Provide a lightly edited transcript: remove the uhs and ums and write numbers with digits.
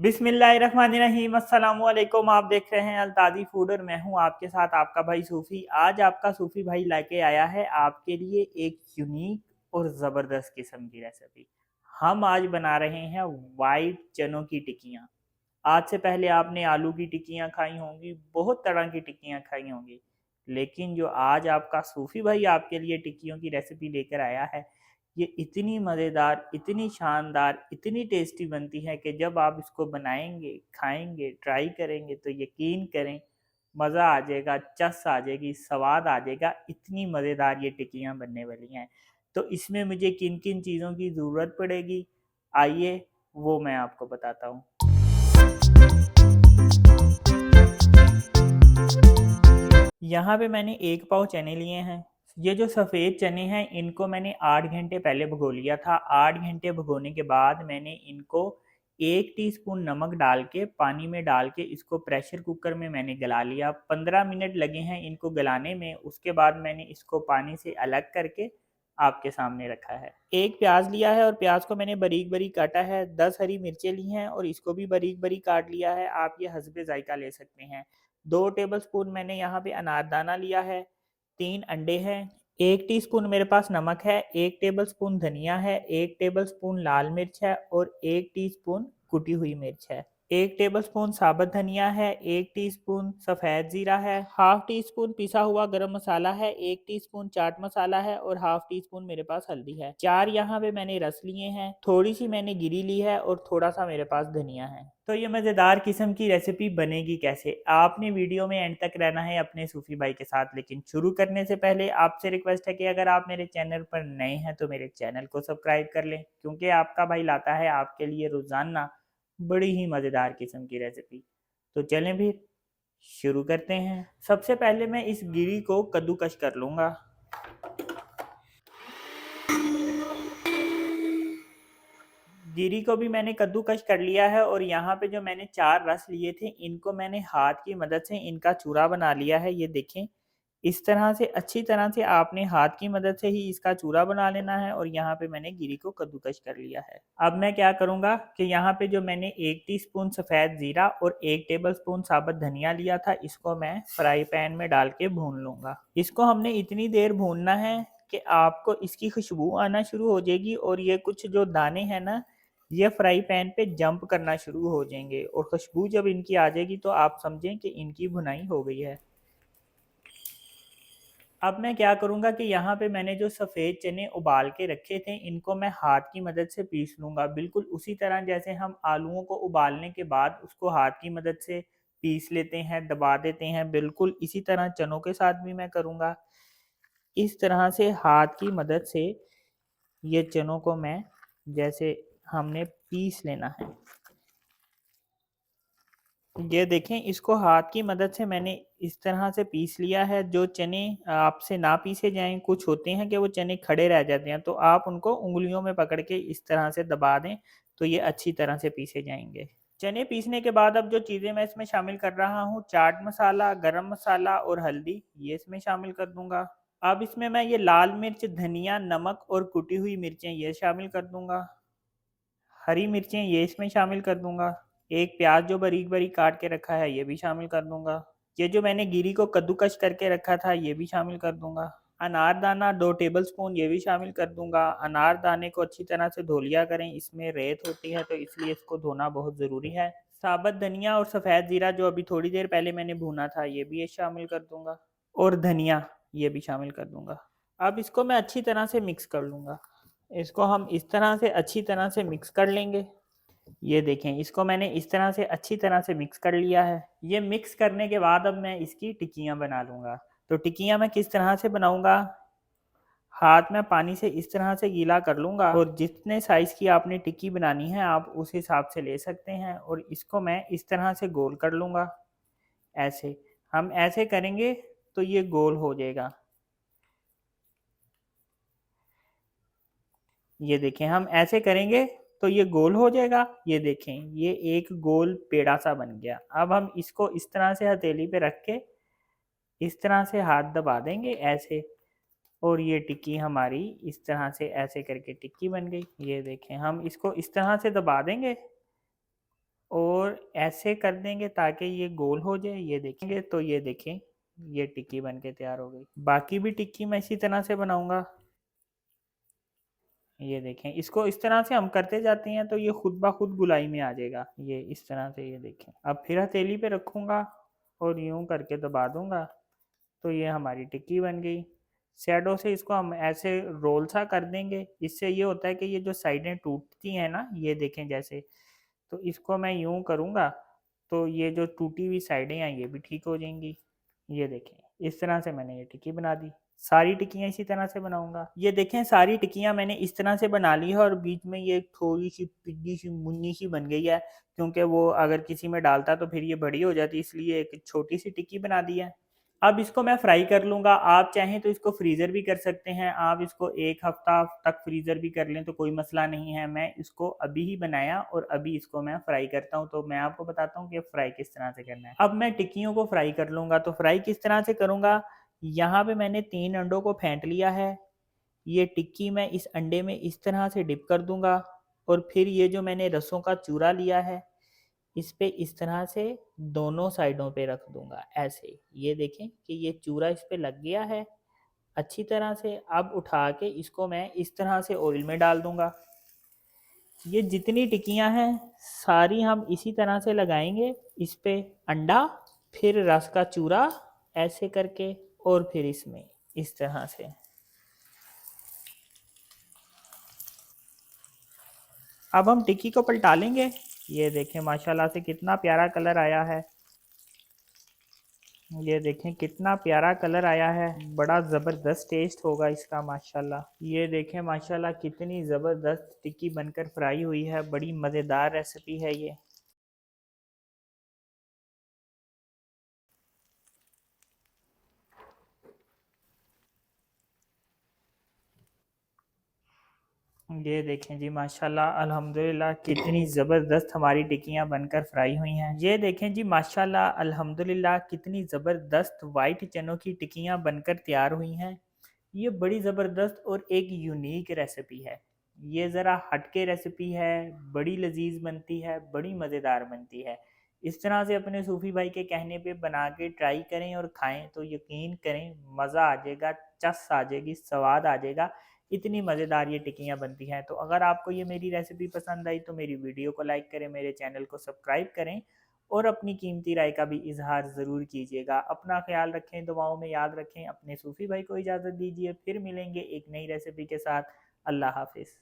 बिस्मिल्लाहिर्रहमानिर्रहीम अस्सलामु अलैकुम। आप देख रहे हैं अल्ताज़ी फूड और मैं हूं आपके साथ आपका भाई सूफ़ी। आज आपका सूफ़ी भाई लेके आया है आपके लिए एक यूनिक और ज़बरदस्त किस्म की रेसिपी। हम आज बना रहे हैं वाइट चनों की टिक्कियाँ। आज से पहले आपने आलू की टिक्कियाँ खाई होंगी, बहुत तरह की टिक्कियाँ खाई होंगी, लेकिन जो आज आपका सूफ़ी भाई आपके लिए टिक्कियों की रेसिपी लेकर आया है, ये इतनी मज़ेदार, इतनी शानदार, इतनी टेस्टी बनती है कि जब आप इसको बनाएंगे, खाएंगे, ट्राई करेंगे तो यकीन करें मज़ा आ जाएगा, चस आ जाएगी, स्वाद आ जाएगा। इतनी मज़ेदार ये टिक्कियाँ बनने वाली हैं। तो इसमें मुझे किन किन चीज़ों की ज़रूरत पड़ेगी, आइए वो मैं आपको बताता हूँ। यहाँ पे मैंने 1 पाव चने लिए हैं। ये जो सफ़ेद चने हैं इनको मैंने 8 घंटे पहले भिगो लिया था। 8 घंटे भिगोने के बाद मैंने इनको 1 टीस्पून नमक डाल के पानी में डाल के इसको प्रेशर कुकर में मैंने गला लिया। 15 मिनट लगे हैं इनको गलाने में। उसके बाद मैंने इसको पानी से अलग करके आपके सामने रखा है। 1 प्याज लिया है और प्याज को मैंने बारीक-बारीक काटा है। 10 हरी मिर्चें ली हैं और इसको भी बारीक-बारीक काट लिया है। आप ये हस्बे ज़ायक़ा ले सकते हैं। 2 टेबलस्पून मैंने यहाँ पे अनारदाना लिया है, 3 अंडे हैं, 1 टीस्पून मेरे पास नमक है, 1 टेबलस्पून धनिया है, 1 टेबलस्पून लाल मिर्च है और 1 टीस्पून कुटी हुई मिर्च है। 1 टेबलस्पून साबुत धनिया है, 1 टीस्पून सफ़ेद ज़ीरा है, हाफ़ टी स्पून पिसा हुआ गरम मसाला है, 1 टीस्पून चाट मसाला है और हाफ़ टी स्पून मेरे पास हल्दी है। 4 यहाँ पे मैंने रस लिए हैं, थोड़ी-सी मैंने गिरी ली है और थोड़ा-सा मेरे पास धनिया है। तो ये मज़ेदार किस्म की रेसिपी बनेगी कैसे? आपने वीडियो में एंड तक रहना है अपने सूफ़ी भाई के साथ। लेकिन शुरू करने से पहले आपसे रिक्वेस्ट है कि अगर आप मेरे चैनल पर नए हैं तो मेरे चैनल को सब्सक्राइब कर लें, क्योंकि आपका भाई लाता है आपके लिए रोज़ाना बड़ी ही मज़ेदार किस्म की रेसिपी। तो चलें फिर शुरू करते हैं। सबसे पहले मैं इस गिरी को कद्दूकस कर लूँगा। गिरी को भी मैंने कद्दूकस कर लिया है और यहाँ पे जो मैंने 4 रस लिए थे इनको मैंने हाथ की मदद से इनका चूरा बना लिया है। ये देखें, इस तरह से अच्छी तरह से आपने हाथ की मदद से ही इसका चूरा बना लेना है और यहाँ पे मैंने गिरी को कद्दूकस कर लिया है। अब मैं क्या करूँगा कि यहाँ पे जो मैंने 1 टीस्पून सफ़ेद ज़ीरा और 1 टेबलस्पून साबुत धनिया लिया था इसको मैं फ्राई पैन में डाल के भून लूँगा। इसको हमने इतनी देर भूनना है कि आपको इसकी खुशबू आना शुरू हो जाएगी और ये कुछ जो दाने हैं ना, ये फ्राई पैन पे जंप करना शुरू हो जाएंगे और खुशबू जब इनकी आ जाएगी तो आप समझें कि इनकी भुनाई हो गई है। अब मैं क्या करूँगा कि यहाँ पे मैंने जो सफ़ेद चने उबाल के रखे थे इनको मैं हाथ की मदद से पीस लूँगा। बिल्कुल उसी तरह जैसे हम आलूओं को उबालने के बाद उसको हाथ की मदद से पीस लेते हैं, दबा देते हैं, बिल्कुल इसी तरह चनों के साथ भी मैं करूँगा। इस तरह से हाथ की मदद से ये चनों को मैं जैसे हमने पीस लेना है। ये देखें, इसको हाथ की मदद से मैंने इस तरह से पीस लिया है। जो चने आपसे ना पीसे जाएँ, कुछ होते हैं कि वो चने खड़े रह जाते हैं, तो आप उनको उँगलियों में पकड़ के इस तरह से दबा दें, तो ये अच्छी तरह से पीसे जाएँगे। चने पीसने के बाद अब जो चीज़ें मैं इसमें शामिल कर रहा हूँ, चाट मसाला, गरम मसाला और हल्दी, ये इसमें शामिल कर दूँगा। अब इसमें मैं ये लाल मिर्च, धनिया, नमक और कुटी हुई मिर्चें ये शामिल कर दूँगा। हरी मिर्चें ये इसमें शामिल कर दूँगा। एक प्याज जो बारीक-बारीक काट के रखा है ये भी शामिल कर दूँगा। ये जो मैंने गिरी को कद्दूकस करके रखा था ये भी शामिल कर दूँगा। अनारदाना 2 टेबलस्पून ये भी शामिल कर दूँगा। अनारदाने को अच्छी तरह से धो लिया करें, इसमें रेत होती है तो इसलिए इसको धोना बहुत ज़रूरी है। साबुत धनिया और सफ़ेद ज़ीरा जो अभी थोड़ी देर पहले मैंने भूना था ये भी ये शामिल कर दूँगा और धनिया ये भी शामिल कर दूँगा। अब इसको मैं अच्छी तरह से मिक्स कर लूँगा। इसको हम इस तरह से अच्छी तरह से मिक्स कर लेंगे। ये देखें, इसको मैंने इस तरह से अच्छी तरह से मिक्स कर लिया है। ये मिक्स करने के बाद अब मैं इसकी टिक्कियाँ बना लूँगा। तो टिक्कियाँ मैं किस तरह से बनाऊँगा, हाथ में पानी से इस तरह से गीला कर लूँगा और जितने साइज़ की आपने टिक्की बनानी है आप उस हिसाब से ले सकते हैं और इसको मैं इस तरह से गोल कर लूँगा। ऐसे हम ऐसे करेंगे तो ये गोल हो जाएगा। ये देखें, हम ऐसे करेंगे तो ये गोल हो जाएगा। ये देखें, ये एक गोल पेड़ा सा बन गया। अब हम इसको इस तरह से हथेली पे रख के इस तरह से हाथ दबा देंगे ऐसे और ये टिक्की हमारी इस तरह से ऐसे करके टिक्की बन गई। ये देखें, हम इसको इस तरह से दबा देंगे और ऐसे कर देंगे ताकि ये गोल हो जाए। ये देखेंगे तो ये देखें, ये टिक्की बन के तैयार हो गई। बाकी भी टिक्की मैं इसी तरह से बनाऊंगा। ये देखें, इसको इस तरह से हम करते जाते हैं तो ये खुद ब खुद गुलाई में आ जाएगा। ये इस तरह से, ये देखें। अब फिर हथेली पे रखूंगा और यूं करके दबा दूंगा तो ये हमारी टिक्की बन गई। शैडो से इसको हम ऐसे रोल सा कर देंगे। इससे ये होता है कि ये जो साइडें टूटती हैं ना, ये देखें जैसे, तो इसको मैं यूं करूंगा तो ये जो टूटी हुई साइडें हैं ये भी ठीक हो जाएंगी। ये देखें, इस तरह से मैंने ये टिक्की बना दी। सारी टिक्कियाँ इसी तरह से बनाऊंगा। ये देखें, सारी टिक्कियाँ मैंने इस तरह से बना ली है और बीच में ये थोड़ी सी पिद्दी सी मुन्नी सी बन गई है, क्योंकि वो अगर किसी में डालता तो फिर ये बड़ी हो जाती, इसलिए एक छोटी सी टिक्की बना दी है। अब इसको मैं फ्राई कर लूँगा। आप चाहें तो इसको फ्रीज़र भी कर सकते हैं। आप इसको 1 हफ्ता तक फ्रीज़र भी कर लें तो कोई मसला नहीं है। मैं इसको अभी ही बनाया और अभी इसको मैं फ्राई करता हूँ, तो मैं आपको बताता हूँ कि फ्राई किस तरह से करना है। अब मैं टिक्कियों को फ्राई कर लूँगा। तो फ्राई किस तरह से करूँगा, यहाँ पे मैंने 3 अंडों को फेंट लिया है। ये टिक्की मैं इस अंडे में इस तरह से डिप कर दूँगा और फिर ये जो मैंने रसों का चूरा लिया है, इस पे इस तरह से दोनों साइडों पे रख दूंगा ऐसे। ये देखें कि ये चूरा इस पे लग गया है अच्छी तरह से। अब उठा के इसको मैं इस तरह से ऑयल में डाल दूंगा। ये जितनी टिक्कियां हैं सारी हम इसी तरह से लगाएंगे। इस पे अंडा, फिर रस का चूरा ऐसे करके, और फिर इसमें इस तरह से। अब हम टिक्की को पलटा लेंगे। ये देखें माशाल्लाह से कितना प्यारा कलर आया है। ये देखें कितना प्यारा कलर आया है, बड़ा ज़बरदस्त टेस्ट होगा इसका माशाल्लाह। ये देखें माशाल्लाह कितनी ज़बरदस्त टिक्की बनकर फ्राई हुई है। बड़ी मज़ेदार रेसिपी है ये। ये देखें जी माशाल्लाह अल्हम्दुलिल्लाह कितनी ज़बरदस्त हमारी टिक्कियाँ बनकर फ्राई हुई हैं। ये देखें जी माशाल्लाह अल्हम्दुलिल्लाह कितनी ज़बरदस्त वाइट चनों की टिक्कियाँ बनकर तैयार हुई हैं। ये बड़ी ज़बरदस्त और एक यूनिक रेसिपी है। ये ज़रा हटके रेसिपी है, बड़ी लजीज बनती है, बड़ी मज़ेदार बनती है। इस तरह से अपने सूफ़ी भाई के कहने पे बना के ट्राई करें और खाएं तो यकीन करें मज़ा आ जाएगा, चस आ जाएगी, स्वाद आ जाएगा। इतनी मज़ेदार ये टिक्कियाँ बनती हैं। तो अगर आपको ये मेरी रेसिपी पसंद आई तो मेरी वीडियो को लाइक करें, मेरे चैनल को सब्सक्राइब करें और अपनी कीमती राय का भी इजहार ज़रूर कीजिएगा। अपना ख्याल रखें, दुआओं में याद रखें। अपने सूफ़ी भाई को इजाज़त दीजिए, फिर मिलेंगे एक नई रेसिपी के साथ। अल्लाह हाफिज़।